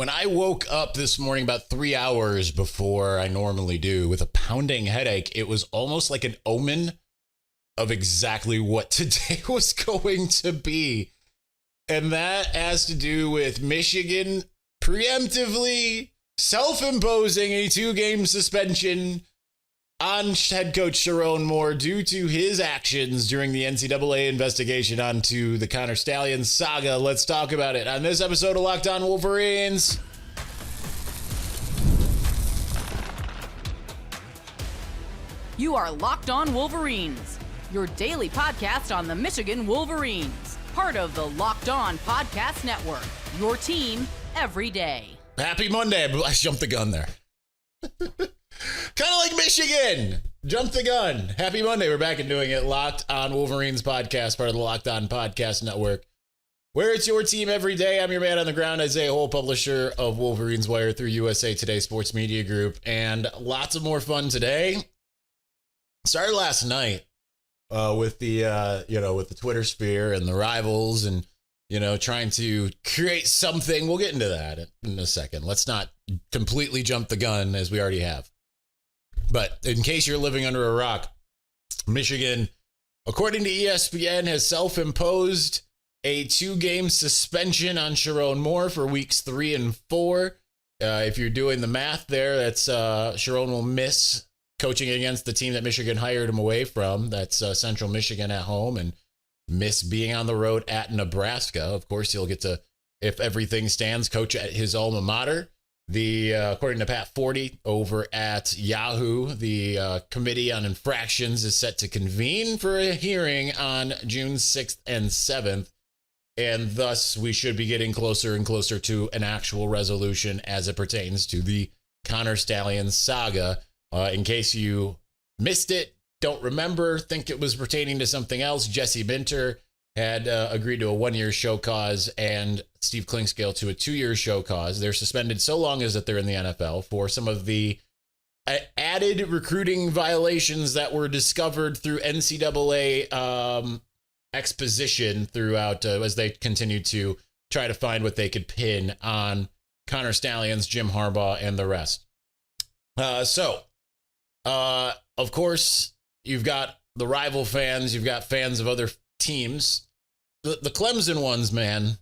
When I woke up this morning about 3 hours before I normally do with a pounding headache, it was almost like an omen of exactly what today was going to be. And that has to do with Michigan preemptively self-imposing a 2-game suspension on head coach Sherrone Moore due to his actions during the NCAA investigation onto the Connor Stalions saga. Let's talk about it on this episode of Locked On Wolverines. You are Locked On Wolverines, your daily podcast on the Michigan Wolverines, part of the Locked On Podcast Network, your team every day. Happy Monday. I jumped the gun there. Kind of like Michigan. Jump the gun. Happy Monday. We're back and doing it. Locked On Wolverines podcast, part of the Locked On Podcast Network, where it's your team every day. I'm your man on the ground, Isaiah Hole, publisher of Wolverines Wire through USA Today Sports Media Group, and lots of more fun today. Started last night with the with the Twitter sphere and the rivals and trying to create something. We'll get into that in a second. Let's not completely jump the gun as we already have. But in case you're living under a rock, Michigan, according to ESPN, has self-imposed a 2-game suspension on Sherrone Moore for weeks 3 and 4. If you're doing the math there, that's Sherrone will miss coaching against the team that Michigan hired him away from. That's Central Michigan at home, and miss being on the road at Nebraska. Of course, he'll get to, if everything stands, coach at his alma mater. According to Pat Forty over at Yahoo, the Committee on Infractions is set to convene for a hearing on June 6th and 7th. And thus, we should be getting closer and closer to an actual resolution as it pertains to the Connor Stalions saga. In case you missed it, don't remember, think it was pertaining to something else, Jesse Minter had agreed to a 1-year show cause and Steve Clinkscale to a 2-year show cause. They're suspended so long as that they're in the NFL for some of the added recruiting violations that were discovered through NCAA exposition throughout as they continued to try to find what they could pin on Connor Stalions, Jim Harbaugh, and the rest. Of course, you've got the rival fans, you've got fans of other teams. The Clemson ones, man.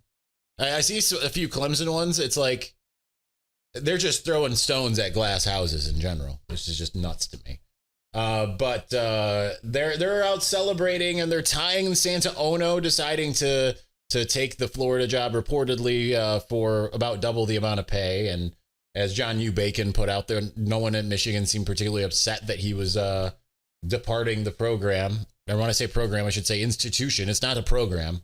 I see a few Clemson ones. It's like they're just throwing stones at glass houses in general. This is just nuts to me. But they're out celebrating, and they're tying Santa Ono, deciding to take the Florida job reportedly for about double the amount of pay. And as John U. Bacon put out there, no one in Michigan seemed particularly upset that he was departing the program. And when I say program, I should say institution. It's not a program,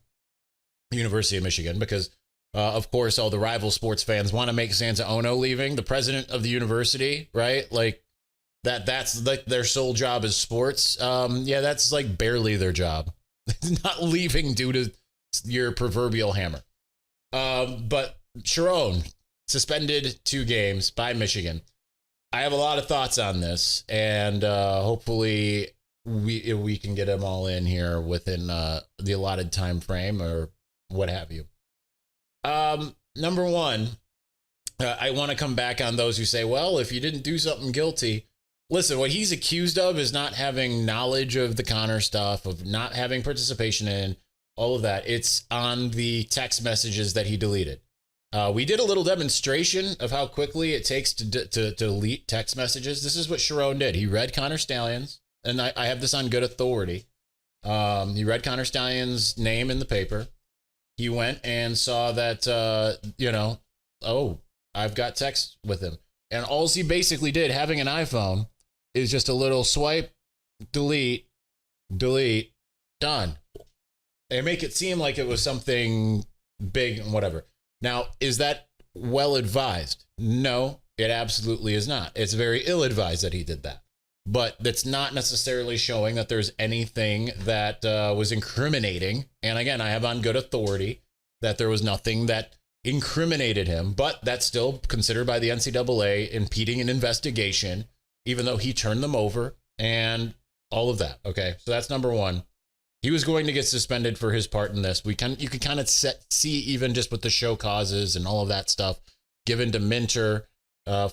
University of Michigan, because, of course, all the rival sports fans want to make Santa Ono leaving, the president of the university, right? Like, that's like their sole job is sports. That's like barely their job. Not leaving due to your proverbial hammer. But Sherrone, suspended 2 games by Michigan. I have a lot of thoughts on this, and hopefully we can get them all in here within the allotted time frame or what have you. Number one, I want to come back on those who say, well, if you didn't do something guilty, listen, what he's accused of is not having knowledge of the Connor stuff, of not having participation in all of that. It's on the text messages that he deleted. We did a little demonstration of how quickly it takes to delete text messages. This is what Sherrone did. He read Connor Stalions, and I have this on good authority. He read Connor Stalions' name in the paper. He went and saw that, I've got text with him. And all he basically did, having an iPhone, is just a little swipe, delete, done. They make it seem like it was something big and whatever. Now, is that well advised? No, it absolutely is not. It's very ill-advised that he did that. But that's not necessarily showing that there's anything that was incriminating. And again, I have on good authority that there was nothing that incriminated him, but that's still considered by the NCAA impeding an investigation, even though he turned them over and all of that. Okay, so that's number one. He was going to get suspended for his part in this. You can kind of see even just with the show causes and all of that stuff. given to Minter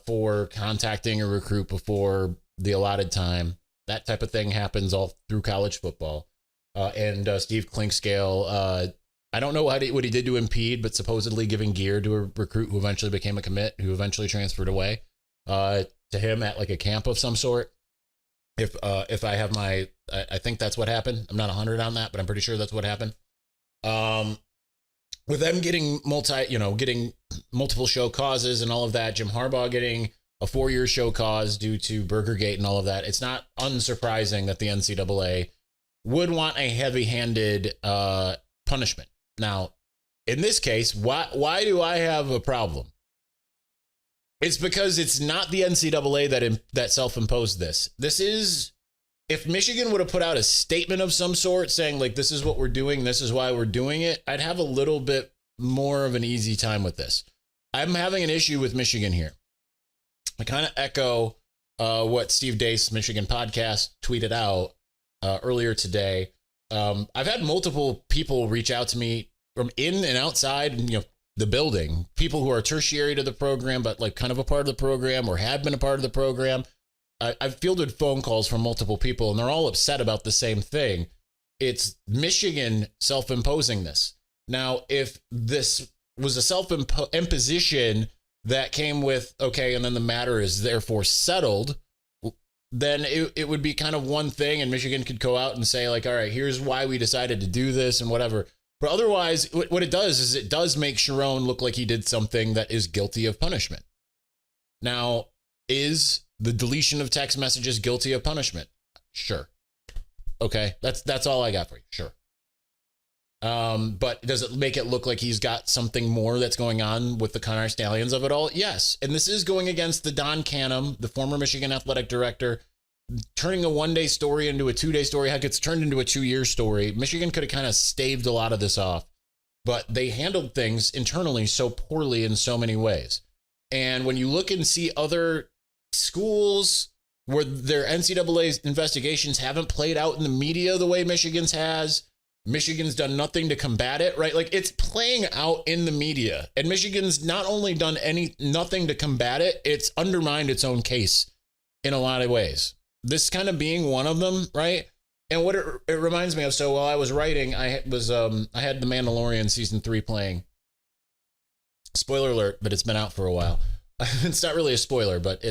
for contacting a recruit before the allotted time. That type of thing happens all through college football. And Steve Clinkscale, I don't know what he did to impede, but supposedly giving gear to a recruit who eventually became a commit, who eventually transferred away to him at like a camp of some sort. If I have I think that's what happened. I'm not 100 on that, but I'm pretty sure that's what happened. With them getting getting multiple show causes and all of that, Jim Harbaugh getting a 4-year show cause due to Burgergate and all of that, it's not unsurprising that the NCAA would want a heavy-handed punishment. Now, in this case, why do I have a problem? It's because it's not the NCAA that self-imposed this. This is, if Michigan would have put out a statement of some sort saying, like, this is what we're doing, this is why we're doing it, I'd have a little bit more of an easy time with this. I'm having an issue with Michigan here. I kind of echo what Steve Deace, Michigan podcast, tweeted out earlier today. I've had multiple people reach out to me from in and outside, the building, people who are tertiary to the program, but like kind of a part of the program or have been a part of the program. I've fielded phone calls from multiple people, and they're all upset about the same thing. It's Michigan self-imposing this. Now, if this was a self-imposition that came with, okay, and then the matter is therefore settled, then it would be kind of one thing, and Michigan could go out and say, like, all right, here's why we decided to do this and whatever. But otherwise, what it does is it does make Sherrone look like he did something that is guilty of punishment. Now, is the deletion of text messages guilty of punishment? Sure. Okay, that's all I got for you. Sure. But does it make it look like he's got something more that's going on with the Connor Stalions of it all? Yes. And this is going against the Don Canham, the former Michigan athletic director, turning a 1-day story into a 2-day story. Heck, it's turned into a 2-year story. Michigan could have kind of staved a lot of this off, but they handled things internally so poorly in so many ways. And when you look and see other schools where their NCAA investigations haven't played out in the media the way Michigan's has, Michigan's done nothing to combat it, right? Like, it's playing out in the media, and Michigan's not only done nothing to combat it, it's undermined its own case in a lot of ways. This kind of being one of them, right? And what it reminds me of, so while I was writing, I had The Mandalorian season 3 playing. Spoiler alert, but it's been out for a while. It's not really a spoiler, but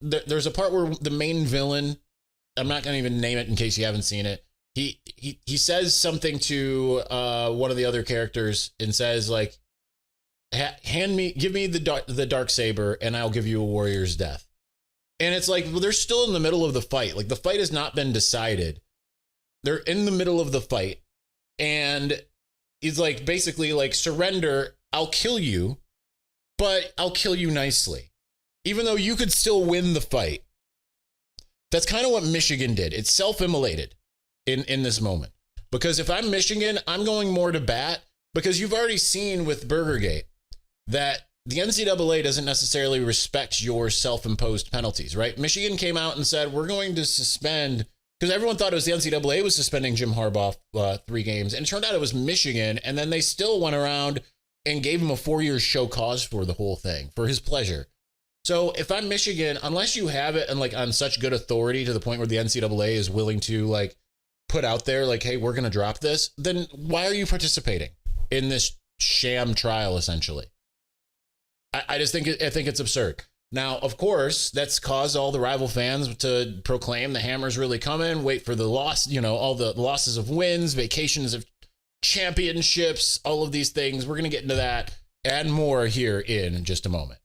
there's a part where the main villain, I'm not going to even name it in case you haven't seen it. He says something to one of the other characters and says, like, give me the dark saber and I'll give you a warrior's death. And it's like, well, they're still in the middle of the fight. Like, the fight has not been decided. They're in the middle of the fight. And he's like, basically like, surrender. I'll kill you, but I'll kill you nicely, even though you could still win the fight. That's kind of what Michigan did. It's self-immolated in this moment. Because if I'm Michigan, I'm going more to bat, because you've already seen with Burgergate that the NCAA doesn't necessarily respect your self-imposed penalties, right? Michigan came out and said, we're going to suspend, because everyone thought it was the NCAA was suspending Jim Harbaugh 3 games. And it turned out it was Michigan. And then they still went around and gave him a 4-year show cause for the whole thing, for his pleasure. So if I'm Michigan, unless you have it and like on such good authority to the point where the NCAA is willing to like put out there, like, hey, we're going to drop this, then why are you participating in this sham trial, essentially? I think it's absurd. Now, of course, that's caused all the rival fans to proclaim the hammer's really coming, wait for the loss, all the losses of wins, vacations of championships, all of these things. We're going to get into that and more here in just a moment.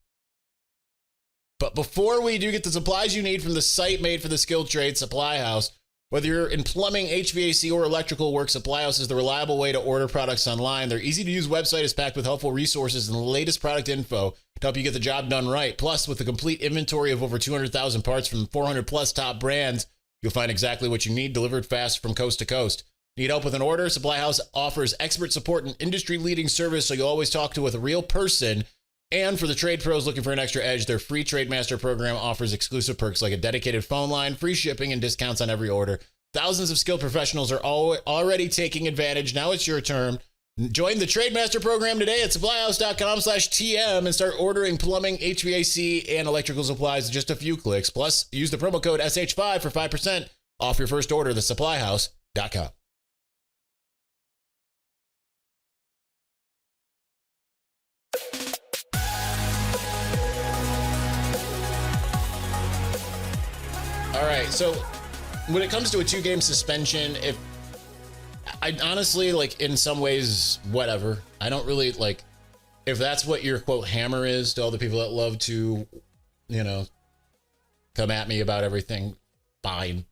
But before we do get the supplies you need from the site made for the skilled trade, Supply House, whether you're in plumbing, HVAC, or electrical work, Supply House is the reliable way to order products online. Their easy-to-use website is packed with helpful resources and the latest product info to help you get the job done right. Plus, with a complete inventory of over 200,000 parts from 400-plus top brands, you'll find exactly what you need delivered fast from coast to coast. Need help with an order? Supply House offers expert support and industry-leading service, so you'll always talk to with a real person. And for the trade pros looking for an extra edge, their free Trade Master program offers exclusive perks like a dedicated phone line, free shipping, and discounts on every order. Thousands of skilled professionals are already taking advantage. Now it's your turn. Join the Trademaster program today at supplyhouse.com/TM and start ordering plumbing, HVAC, and electrical supplies in just a few clicks. Plus, use the promo code SH5 for 5% off your first order at thesupplyhouse.com. All right, so when it comes to a 2-game suspension, if I honestly, like, in some ways, whatever. I don't really, like, if that's what your, quote, hammer is to all the people that love to, you know, come at me about everything, fine.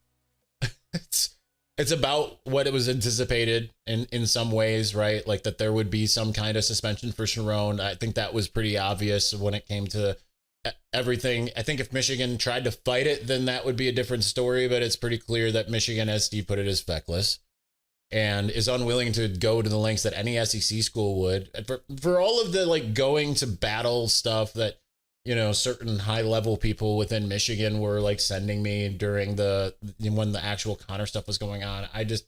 It's about what it was anticipated in some ways, right? Like, that there would be some kind of suspension for Sherrone. I think that was pretty obvious when it came to everything. I think if Michigan tried to fight it, then that would be a different story, but it's pretty clear that Michigan, as Steve put it, is feckless and is unwilling to go to the lengths that any SEC school would. For all of the, like, going to battle stuff that, you know, certain high level people within Michigan were, like, sending me during when the actual Connor stuff was going on. I don't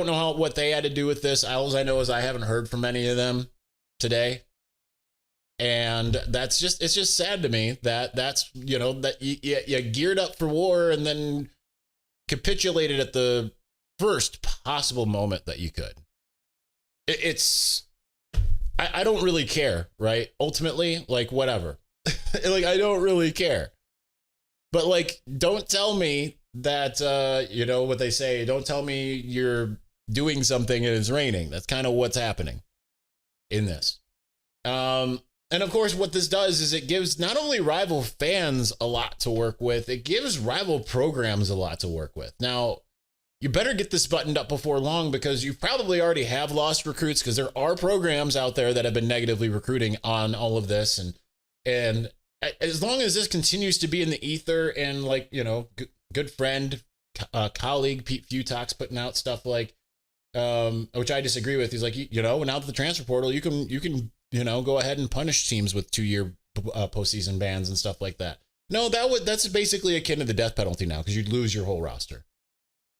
know what they had to do with this. All I know is I haven't heard from any of them today. And it's just sad to me that's, you know, that you geared up for war and then capitulated at the first possible moment that you could. I don't really care, right? Ultimately, like, whatever. Like, I don't really care. But, like, don't tell me that, you know what they say, don't tell me you're doing something and it's raining. That's kind of what's happening in this. And of course, what this does is it gives not only rival fans a lot to work with, it gives rival programs a lot to work with. Now, you better get this buttoned up before long, because you probably already have lost recruits, because there are programs out there that have been negatively recruiting on all of this. And as long as this continues to be in the ether and, like, you know, good friend, colleague Pete Futox putting out stuff like, which I disagree with. He's like, you know, now that the transfer portal, you can, you know, go ahead and punish teams with 2-year postseason bans and stuff like that. No, that's basically akin to the death penalty now, because you'd lose your whole roster,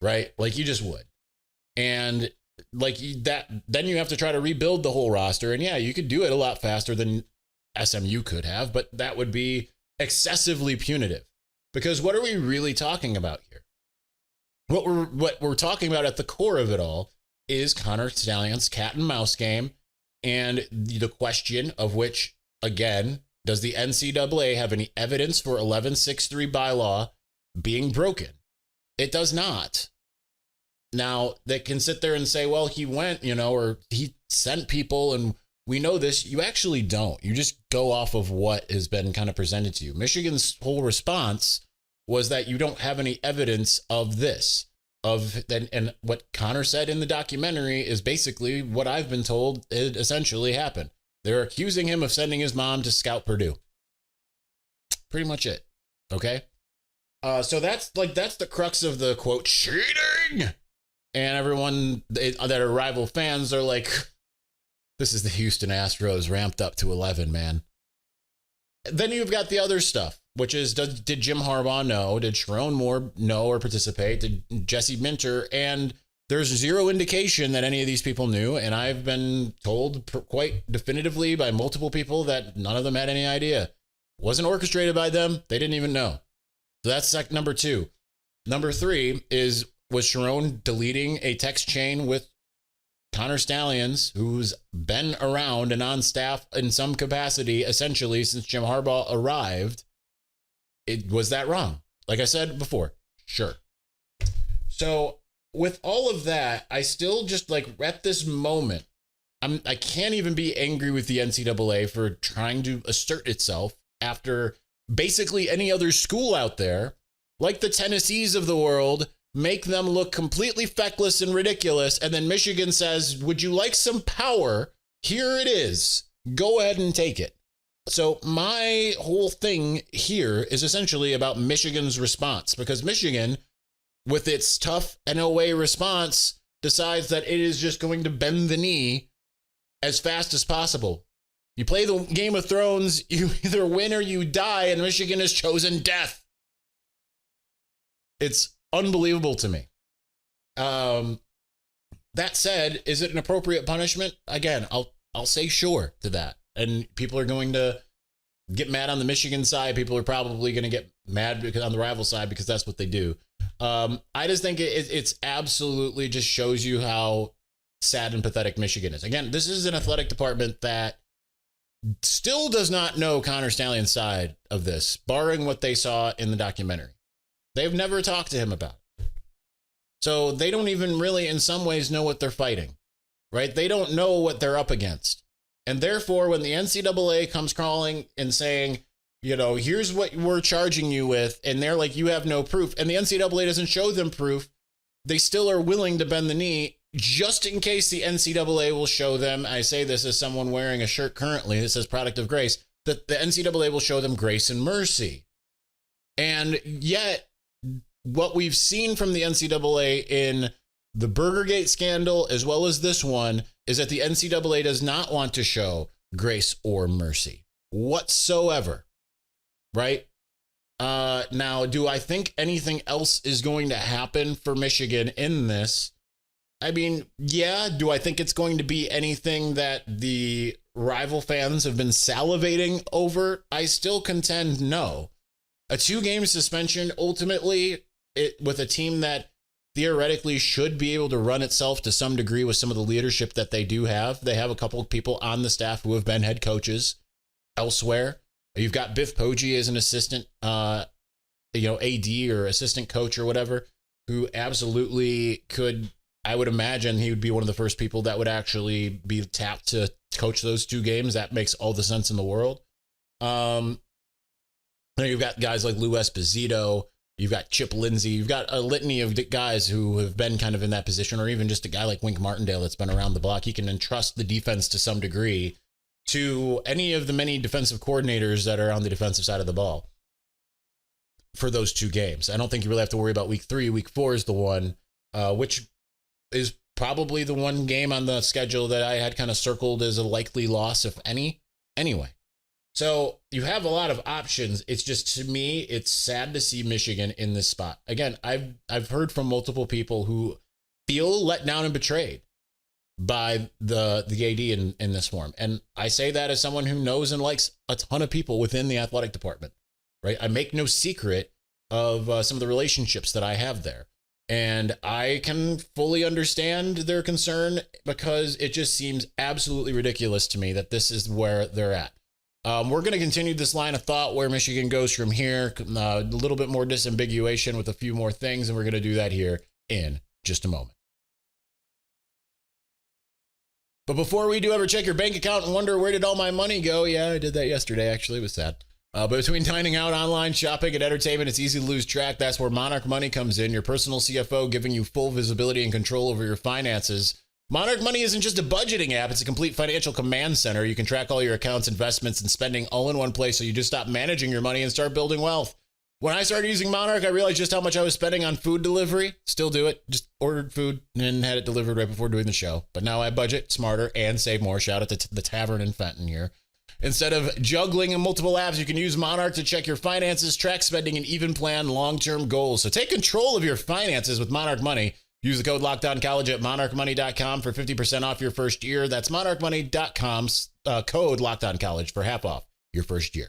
right? Like, you just would. And, like, then you have to try to rebuild the whole roster. And yeah, you could do it a lot faster than SMU could have, but that would be excessively punitive. Because what are we really talking about here? What we're talking about at the core of it all is Connor Stalions' cat and mouse game. And the question of which, again, does the NCAA have any evidence for 1163 bylaw being broken? It does not. Now, they can sit there and say, well, he went, you know, or he sent people, and we know this. You actually don't. You just go off of what has been kind of presented to you. Michigan's whole response was that you don't have any evidence of this. And what Connor said in the documentary is basically what I've been told it essentially happened. They're accusing him of sending his mom to scout Purdue. Pretty much it. Okay. So that's the crux of the, quote, cheating. And everyone that are rival fans are like, this is the Houston Astros ramped up to 11, man. Then you've got the other stuff, which is, did Jim Harbaugh know? Did Sherrone Moore know or participate? Did Jesse Minter? And there's zero indication that any of these people knew. And I've been told quite definitively by multiple people that none of them had any idea. Wasn't orchestrated by them. They didn't even know. So that's number 2. Number 3 was Sherrone deleting a text chain with Connor Stalions, who's been around and on staff in some capacity, essentially, since Jim Harbaugh arrived. Was that wrong? Like I said before, sure. So with all of that, I still just, like, at this moment, I can't even be angry with the NCAA for trying to assert itself after basically any other school out there, like the Tennessees of the world, make them look completely feckless and ridiculous. And then Michigan says, would you like some power? Here it is. Go ahead and take it. So my whole thing here is essentially about Michigan's response, because Michigan, with its tough NOA response, decides that it is just going to bend the knee as fast as possible. You play the Game of Thrones, you either win or you die, and Michigan has chosen death. It's unbelievable to me. That said, is it an appropriate punishment? Again, I'll say sure to that. And people are going to get mad on the Michigan side. People are probably going to get mad because on the rival side because that's what they do. I just think it's absolutely just shows you how sad and pathetic Michigan is. Again, this is an athletic department that still does not know Connor Stalions' side of this, barring what they saw in the documentary. They've never talked to him about it. So they don't even really, in some ways, know what they're fighting, right? They don't know what they're up against. And therefore, when the NCAA comes crawling and saying, you know, here's what we're charging you with, and they're like, you have no proof, and the NCAA doesn't show them proof, they still are willing to bend the knee just in case the NCAA will show them. I say this as someone wearing a shirt currently that says Product of Grace, that the NCAA will show them grace and mercy. And yet, what we've seen from the NCAA in the Burgergate scandal, as well as this one, is that the NCAA does not want to show grace or mercy whatsoever, right? Now, do I think anything else is going to happen for Michigan in this? I mean, yeah. Do I think it's going to be anything that the rival fans have been salivating over? I still contend no. A 2-game suspension, ultimately, with a team that theoretically should be able to run itself to some degree with some of the leadership that they do have. They have a couple of people on the staff who have been head coaches elsewhere. You've got Biff Poggi as an assistant, AD or assistant coach or whatever, who absolutely could, I would imagine he would be one of the first people that would actually be tapped to coach those 2 games. That makes all the sense in the world. Then you've got guys like Lou Esposito. You've got Chip Lindsey. You've got a litany of guys who have been kind of in that position, or even just a guy like Wink Martindale that's been around the block. He can entrust the defense to some degree to any of the many defensive coordinators that are on the defensive side of the ball for those 2 games. I don't think you really have to worry about week 3. Week 4 is the one, which is probably the one game on the schedule that I had kind of circled as a likely loss, if any. Anyway. So you have a lot of options. It's just, to me, it's sad to see Michigan in this spot. Again, I've heard from multiple people who feel let down and betrayed by the AD in this form. And I say that as someone who knows and likes a ton of people within the athletic department, right? I make no secret of some of the relationships that I have there. And I can fully understand their concern because it just seems absolutely ridiculous to me that this is where they're at. We're going to continue this line of thought where Michigan goes from here, a little bit more disambiguation with a few more things, and we're going to do that here in just a moment. But before we do, ever check your bank account and wonder, where did all my money go? Yeah, I did that yesterday, actually. It was sad. But between dining out, online shopping, and entertainment, it's easy to lose track. That's where Monarch Money comes in, your personal CFO, giving you full visibility and control over your finances. Monarch Money isn't just a budgeting app. It's a complete financial command center. You can track all your accounts, investments, and spending all in one place, so you just stop managing your money and start building wealth. When I started using Monarch, I realized just how much I was spending on food delivery. Still do it. Just ordered food and had it delivered right before doing the show. But now I budget smarter and save more. Shout out to the Tavern in Fenton here. Instead of juggling in multiple apps, you can use Monarch to check your finances, track spending, and even plan long-term goals. So take control of your finances with Monarch Money. Use the code LOCKEDONCollege at monarchmoney.com for 50% off your first year. That's monarchmoney.com's code LOCKEDONCollege for half off your first year.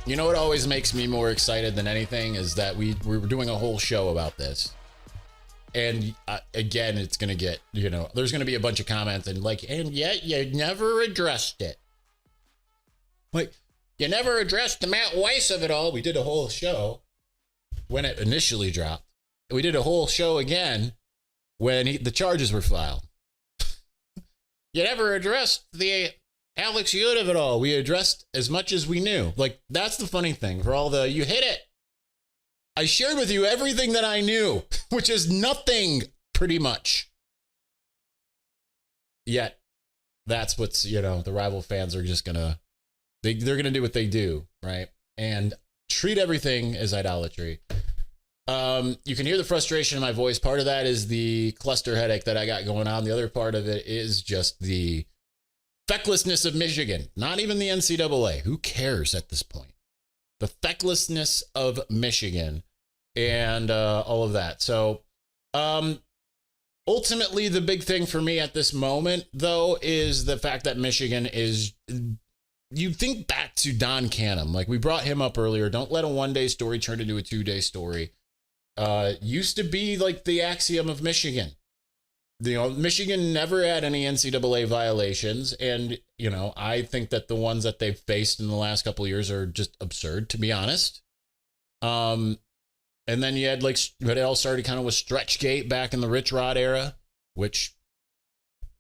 You know what always makes me more excited than anything is that we were doing a whole show about this. And again, it's going to get, there's going to be a bunch of comments and yet you never addressed it. Like, you never addressed the Matt Weiss of it all. We did a whole show when it initially dropped. We did a whole show again when the charges were filed. You never addressed the Alex Yud of it all. We addressed as much as we knew. Like, that's the funny thing for all you hit it. I shared with you everything that I knew, which is nothing, pretty much. Yet, that's what's, the rival fans are just going to, they're going to do what they do, right? And treat everything as idolatry. You can hear the frustration in my voice. Part of that is the cluster headache that I got going on. The other part of it is just the fecklessness of Michigan. Not even the NCAA. Who cares at this point? the fecklessness of Michigan and all of that. So ultimately, the big thing for me at this moment, though, is the fact that Michigan is, you think back to Don Canham, like we brought him up earlier. Don't let a one-day story turn into a two-day story. Used to be like the axiom of Michigan. You know, Michigan never had any NCAA violations. And, you know, I think that the ones that they've faced in the last couple of years are just absurd, to be honest. And then you had like, it all started kind of with Stretchgate back in the Rich Rod era, which,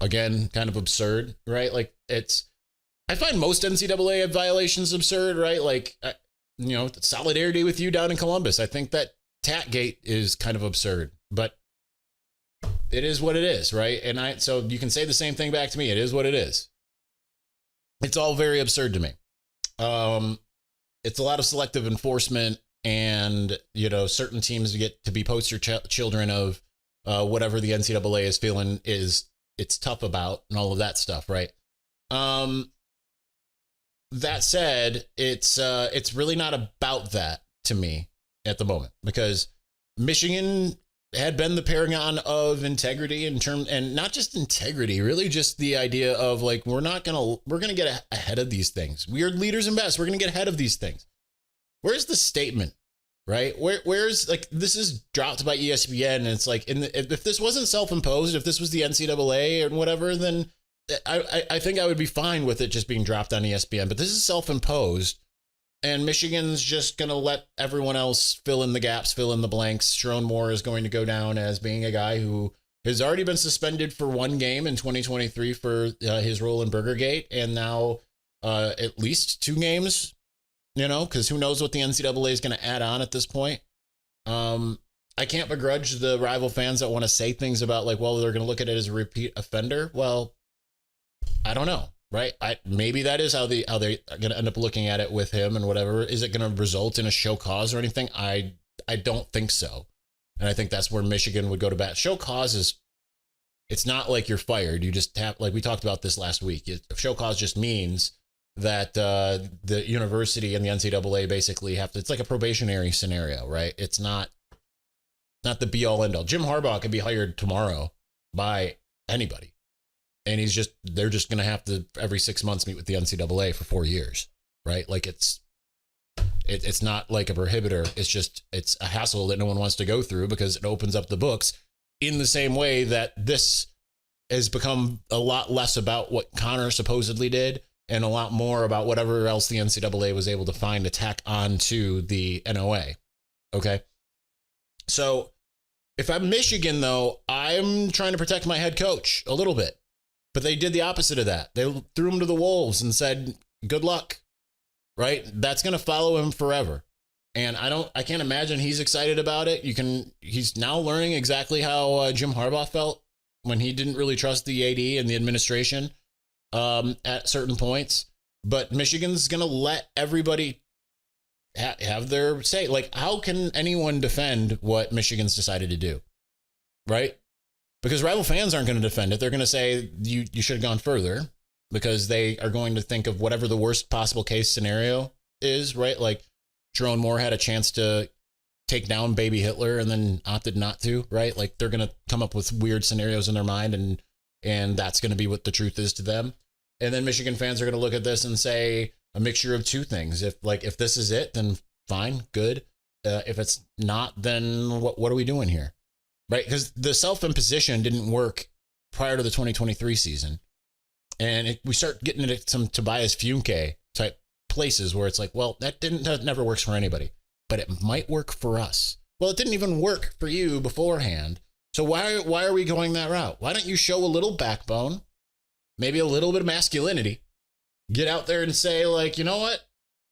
again, kind of absurd, right? Like I find most NCAA violations absurd, right? Like, you know, solidarity with you down in Columbus. I think that Tatgate is kind of absurd, but it is what it is, right? And so you can say the same thing back to me. It is what it is. It's all very absurd to me. It's a lot of selective enforcement, and, you know, certain teams get to be poster children of whatever the NCAA is feeling it's tough about and all of that stuff, right? That said, it's really not about that to me at the moment, because Michigan had been the paragon of integrity and not just integrity, really just the idea of like, we're going to get ahead of these things. We are leaders and best. We're going to get ahead of these things. Where's the statement, right? Where's like, this is dropped by ESPN, and it's like, if this wasn't self-imposed, if this was the NCAA or whatever, then I think I would be fine with it just being dropped on ESPN, but this is self-imposed, and Michigan's just going to let everyone else fill in the gaps, fill in the blanks. Sherrone Moore is going to go down as being a guy who has already been suspended for one game in 2023 for his role in Burgergate, and now at least 2 games, you know, because who knows what the NCAA is going to add on at this point. I can't begrudge the rival fans that want to say things about like, well, they're going to look at it as a repeat offender. Well, I don't know, right? Maybe that is how they're going to end up looking at it with him and whatever. Is it going to result in a show cause or anything? I don't think so. And I think that's where Michigan would go to bat. Show cause it's not like you're fired. You just have, like we talked about this last week. Show cause just means that the university and the NCAA basically have to, it's like a probationary scenario, right? It's not the be all end all. Jim Harbaugh could be hired tomorrow by anybody. And they're just going to have to every 6 months meet with the NCAA for 4 years, right? Like it's not like a prohibitor. It's a hassle that no one wants to go through because it opens up the books in the same way that this has become a lot less about what Connor supposedly did and a lot more about whatever else the NCAA was able to find to tack on to the NOA. Okay. So if I'm Michigan, though, I'm trying to protect my head coach a little bit. But they did the opposite of that. They threw him to the wolves and said, good luck, right? That's going to follow him forever. And I can't imagine he's excited about it. He's now learning exactly how Jim Harbaugh felt when he didn't really trust the AD and the administration at certain points. But Michigan's going to let everybody have their say. Like, how can anyone defend what Michigan's decided to do, right? Because rival fans aren't going to defend it. They're going to say you should have gone further, because they are going to think of whatever the worst possible case scenario is, right? Like Sherrone Moore had a chance to take down baby Hitler and then opted not to, right? Like they're going to come up with weird scenarios in their mind, and that's going to be what the truth is to them. And then Michigan fans are going to look at this and say a mixture of two things. If this is it, then fine, good. If it's not, then what are we doing here? Right, because the self-imposition didn't work prior to the 2023 season. And we start getting into some Tobias Funke type places where it's like, well, that never works for anybody, but it might work for us. Well, it didn't even work for you beforehand. So why are we going that route? Why don't you show a little backbone, maybe a little bit of masculinity, get out there and say, like, you know what?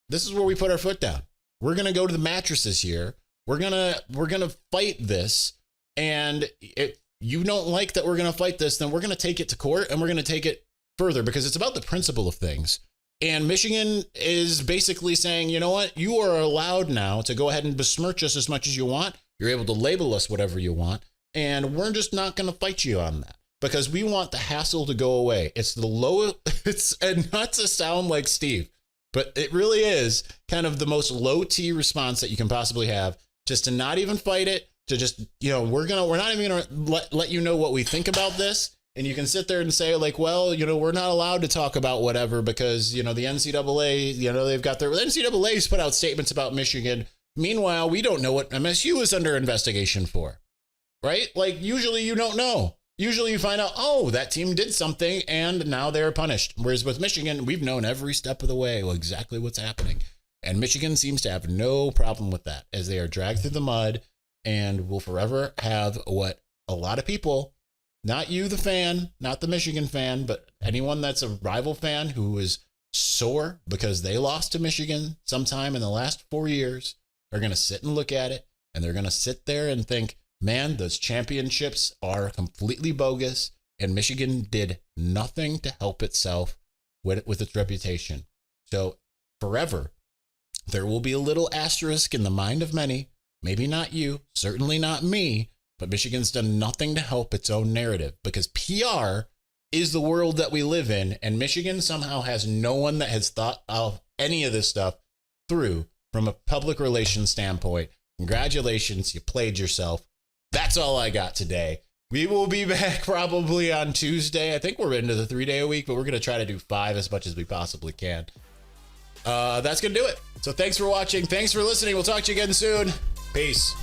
This is where we put our foot down. We're going to go to the mattresses here. We're going to fight this. And if you don't like that we're going to fight this, then we're going to take it to court, and we're going to take it further, because it's about the principle of things. And Michigan is basically saying, you know what? You are allowed now to go ahead and besmirch us as much as you want. You're able to label us whatever you want. And we're just not going to fight you on that, because we want the hassle to go away. And not to sound like Steve, But it really is kind of the most low T response that you can possibly have, just to not even fight it, to just, we're not even going to let you know what we think about this. And you can sit there and say like, well, we're not allowed to talk about whatever because, the NCAA, they've got the NCAA's put out statements about Michigan. Meanwhile, we don't know what MSU is under investigation for, right? Like usually you don't know. Usually you find out, oh, that team did something and now they're punished. Whereas with Michigan, we've known every step of the way exactly what's happening. And Michigan seems to have no problem with that as they are dragged through the mud and will forever have what a lot of people, not you, the fan, not the Michigan fan, but anyone that's a rival fan who is sore because they lost to Michigan sometime in the last 4 years, are going to sit and look at it and they're going to sit there and think, man, those championships are completely bogus, and Michigan did nothing to help itself with its reputation. So forever, there will be a little asterisk in the mind of many, maybe not you, certainly not me, but Michigan's done nothing to help its own narrative because PR is the world that we live in, and Michigan somehow has no one that has thought of any of this stuff through from a public relations standpoint. Congratulations, you played yourself. That's all I got today. We will be back probably on Tuesday. I think we're into the 3-day a week, but we're going to try to do 5 as much as we possibly can. That's going to do it. So thanks for watching. Thanks for listening. We'll talk to you again soon. Peace.